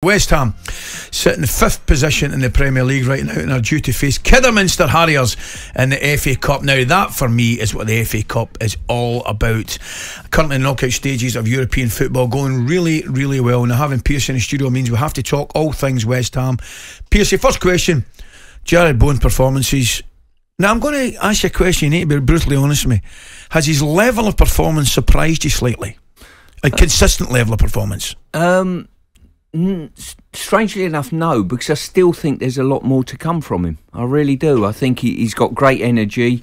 West Ham sit in the 5th position in the Premier League right now and are due to face Kidderminster Harriers in the FA Cup. Now that for me is what the FA Cup is all about. Currently in the knockout stages of European football, going really, really well. Now having Pearce in the studio means we have to talk all things West Ham. Pearce, first question, Jarrod Bowen performances. Now I'm going to ask you a question, you need to be brutally honest with me. Has his level of performance surprised you slightly? A consistent level of performance? Strangely enough, no, because I still think there's a lot more to come from him. I really do. I think he's got great energy.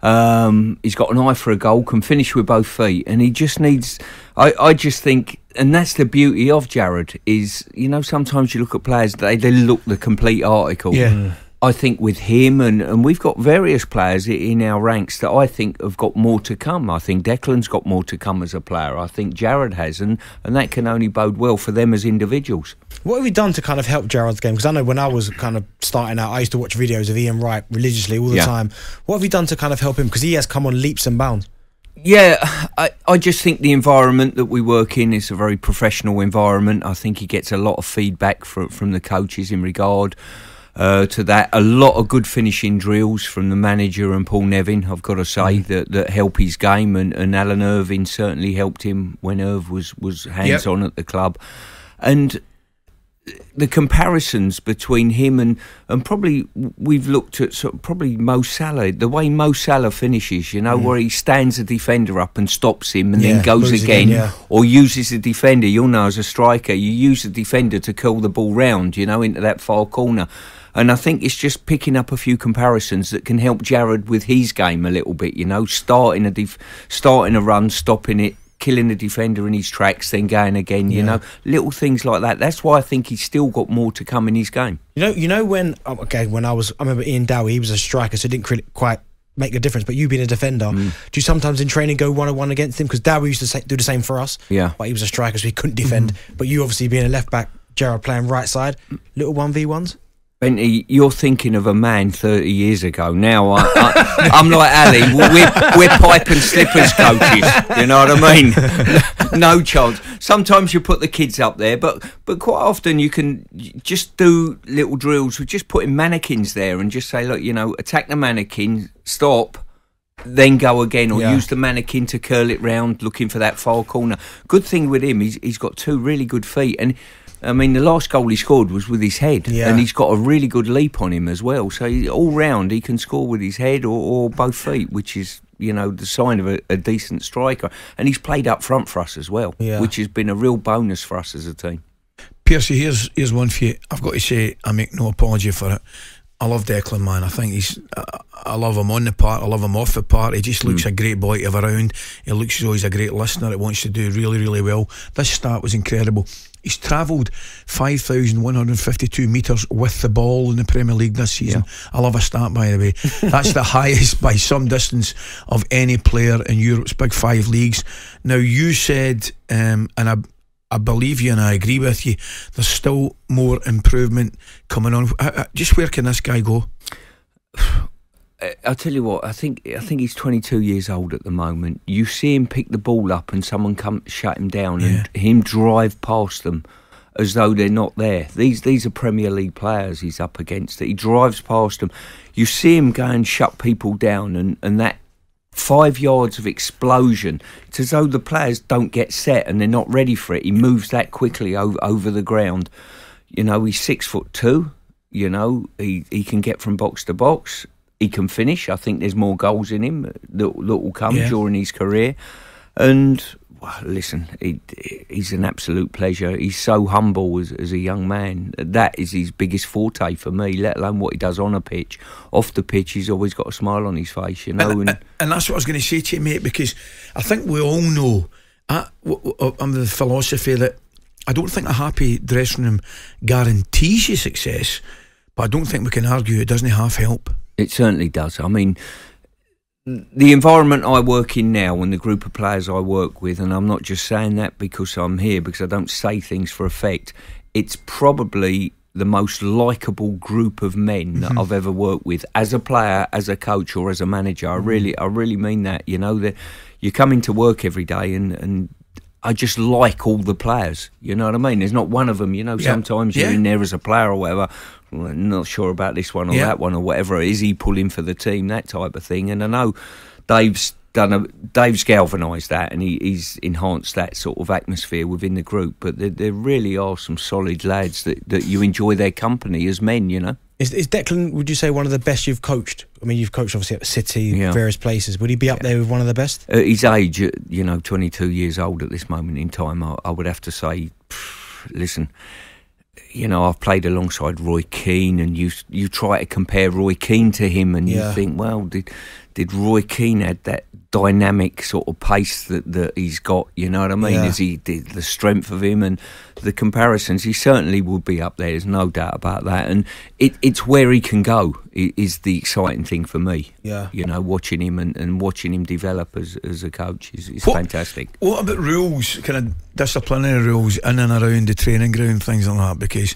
He's got an eye for a goal, can finish with both feet, and he just needs... I just think, and that's the beauty of Jarrod, is, you know, sometimes you look at players, they look the complete article. Yeah. I think with him, and we've got various players in our ranks that I think have got more to come. I think Declan's got more to come as a player. I think Jarrod has, and that can only bode well for them as individuals. What have we done to kind of help Jarrod's game? Because I know when I was kind of starting out, I used to watch videos of Ian Wright religiously all the time. What have we done to kind of help him? Because he has come on leaps and bounds. Yeah, I just think the environment that we work in is a very professional environment. I think he gets a lot of feedback from the coaches in regard to that. A lot of good finishing drills from the manager and Paul Nevin, I've got to say, that help his game, and Alan Irvine certainly helped him when Irv was hands-on at the club. And the comparisons between him and probably we've looked at sort of probably Mo Salah, the way Mo Salah finishes, you know, where he stands a defender up and stops him and then goes again, or uses the defender. You'll know as a striker, you use the defender to curl the ball round, you know, into that far corner. And I think it's just picking up a few comparisons that can help Jarrod with his game a little bit, you know, starting a run, stopping it, killing the defender in his tracks, then going again, you know, little things like that. That's why I think he's still got more to come in his game. You know when I remember Ian Dowie, he was a striker, so it didn't quite make a difference. But you being a defender, do you sometimes in training go 1-on-1 against him? Because Dowie used to do the same for us. Yeah, but he was a striker, so he couldn't defend. But you obviously being a left back, Jarrod playing right side, little 1v1s. Benty, you're thinking of a man 30 years ago. Now I'm like Ali. We're pipe and slippers coaches. You know what I mean? No chance. Sometimes you put the kids up there, but quite often you can just do little drills with just putting mannequins there and just say, look, you know, attack the mannequin, stop, then go again, or use the mannequin to curl it round, looking for that far corner. Good thing with him, he's got two really good feet, and I mean, the last goal he scored was with his head, and he's got a really good leap on him as well. So all round, he can score with his head or both feet, which is, you know, the sign of a decent striker. And he's played up front for us as well, which has been a real bonus for us as a team. Pierce, here's one for you. I've got to say, I make no apology for it. I love Declan, man. I think I love him on the part, I love him off the part. He just looks a great boy to have around. He looks as though he's a great listener. He wants to do really, really well. This start was incredible. He's travelled 5,152 metres with the ball in the Premier League this season. I love a start, by the way. That's the highest by some distance of any player in Europe's big 5 leagues. Now, you said, and I believe you and I agree with you, there's still more improvement coming on. Just where can this guy go? I'll tell you what, I think he's 22 years old at the moment. You see him pick the ball up and someone come shut him down and him drive past them as though they're not there. These are Premier League players he's up against. He drives past them. You see him go and shut people down, and that 5 yards of explosion, it's as though the players don't get set and they're not ready for it. He moves that quickly over the ground. You know, he's 6'2", you know, he can get from box to box. He can finish. I think there's more goals in him that will come during his career. And, well, listen, he's an absolute pleasure. He's so humble as a young man. That is his biggest forte for me, let alone what he does on a pitch. Off the pitch, he's always got a smile on his face, you know. And that's what I was going to say to you, mate, because I think we all know, I'm the philosophy that I don't think a happy dressing room guarantees you success, but I don't think we can argue it doesn't half help. It certainly does. I mean, the environment I work in now and the group of players I work with, and I'm not just saying that because I'm here, because I don't say things for effect, it's probably the most likeable group of men that I've ever worked with, as a player, as a coach or as a manager. I really mean that, you know, that you come into work every day and I just like all the players. You know what I mean? There's not one of them. You know, sometimes you're in there as a player or whatever. Well, not sure about this one or that one or whatever. Is he pulling for the team? That type of thing. And I know Dave's galvanised that, and he's enhanced that sort of atmosphere within the group. But there really are some solid lads that you enjoy their company as men, you know. Is Declan, would you say, one of the best you've coached? I mean, you've coached obviously at City, various places. Would he be up there with one of the best? At his age, 22 years old at this moment in time, I would have to say, listen, I've played alongside Roy Keane, and you try to compare Roy Keane to him, and you think, well, did Roy Keane add that dynamic sort of pace that he's got? You know what I mean? Is he the strength of him and the comparisons? He certainly would be up there. There's no doubt about that. And it's where he can go is the exciting thing for me. Yeah, watching him and watching him develop as a coach is fantastic. What about rules? Kind of disciplinary rules in and around the training ground, things like that? Because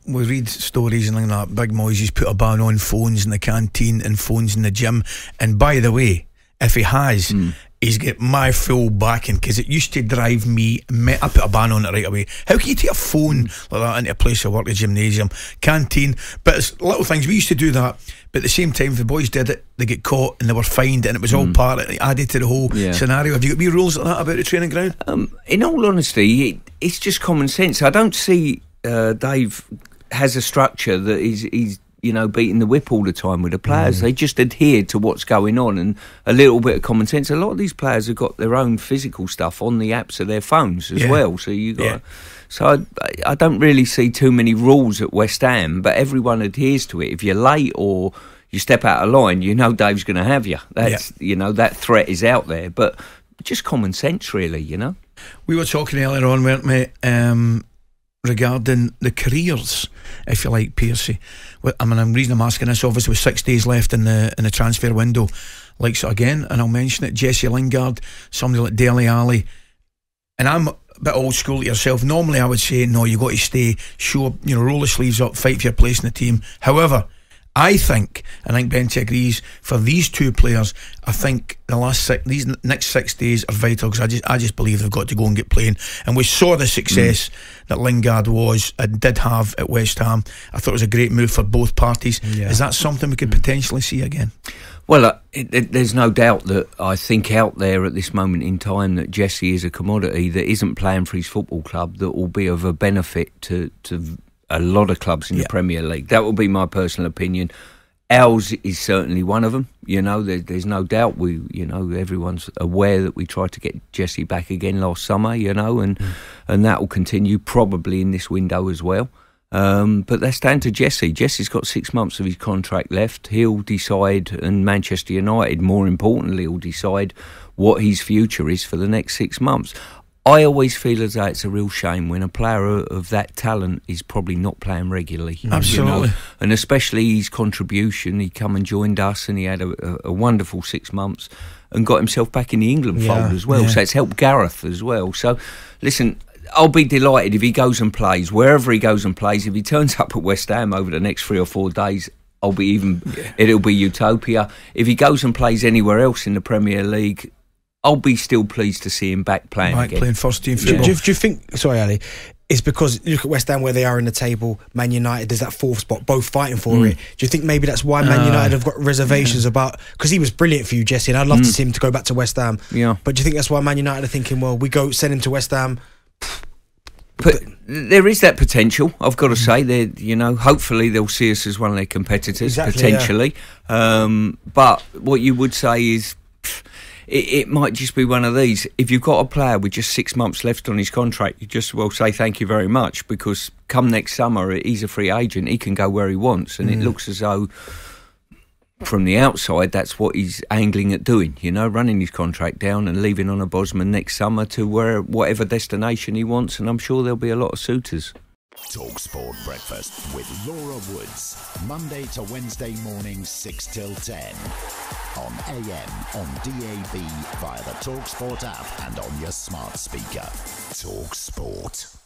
we read stories and like that. Big Moisey's put a ban on phones in the canteen and phones in the gym. And by the way, if he has, he's got my full backing, because it used to drive me. I put a ban on it right away. How can you take a phone like that into a place of work, a gymnasium, canteen? But it's little things. We used to do that, but at the same time, if the boys did it, they get caught and they were fined, and it was all part of it, added to the whole scenario. Have you got wee rules like that about the training ground? In all honesty, it's just common sense. I don't see Dave has a structure that he's beating the whip all the time with the players. They just adhere to what's going on, and a little bit of common sense. A lot of these players have got their own physical stuff on the apps of their phones as well. So So I don't really see too many rules at West Ham, but everyone adheres to it. If you're late or you step out of line, Dave's going to have you. That's that threat is out there. But just common sense, really. We were talking earlier on, weren't we? Regarding the careers, if you like, Pearcey. I mean, the reason I'm asking this, obviously, with 6 days left in the transfer window, like, so again, and I'll mention it, Jesse Lingard, somebody like Dele Alli, and I'm a bit old school to yourself. Normally I would say, no, you got to stay, roll the sleeves up, fight for your place in the team. However, I think Benty agrees, for these two players, I think these next 6 days are vital, because I just believe they've got to go and get playing. And we saw the success that Lingard did have at West Ham. I thought it was a great move for both parties. Is that something we could potentially see again? Well, there's no doubt that I think out there at this moment in time that Jesse is a commodity that isn't playing for his football club, that will be of a benefit to a lot of clubs in the Premier League. That would be my personal opinion. Ours is certainly one of them. There's no doubt. Everyone's aware that we tried to get Jesse back again last summer. And that will continue probably in this window as well. But that's down to Jesse. Jesse's got 6 months of his contract left. He'll decide, and Manchester United, more importantly, will decide what his future is for the next 6 months. I always feel as though it's a real shame when a player of that talent is probably not playing regularly. Absolutely. And especially his contribution. He come and joined us, and he had a wonderful 6 months and got himself back in the England fold as well. So it's helped Gareth as well. So, listen, I'll be delighted if he goes and plays, wherever he goes and plays. If he turns up at West Ham over the next 3 or 4 days, it'll be utopia. If he goes and plays anywhere else in the Premier League, I'll be still pleased to see him back playing again. Playing first team football. Do you think, sorry Ali, it's because you look at West Ham where they are in the table, Man United, there's that 4th spot, both fighting for it. Do you think maybe that's why Man United have got reservations about, because he was brilliant for you, Jesse, and I'd love to see him to go back to West Ham. But do you think that's why Man United are thinking, well, we go send him to West Ham? But there is that potential, I've got to say. Hopefully they'll see us as one of their competitors, potentially. But what you would say is, it might just be one of these. If you've got a player with just 6 months left on his contract, you just say thank you very much, because come next summer he's a free agent. He can go where he wants, and it looks as though from the outside that's what he's angling at doing, running his contract down and leaving on a Bosman next summer to whatever destination he wants, and I'm sure there'll be a lot of suitors. talkSPORT Breakfast with Laura Woods, Monday to Wednesday morning 6 till 10 on AM, on DAB, via the talkSPORT app and on your smart speaker. talkSPORT.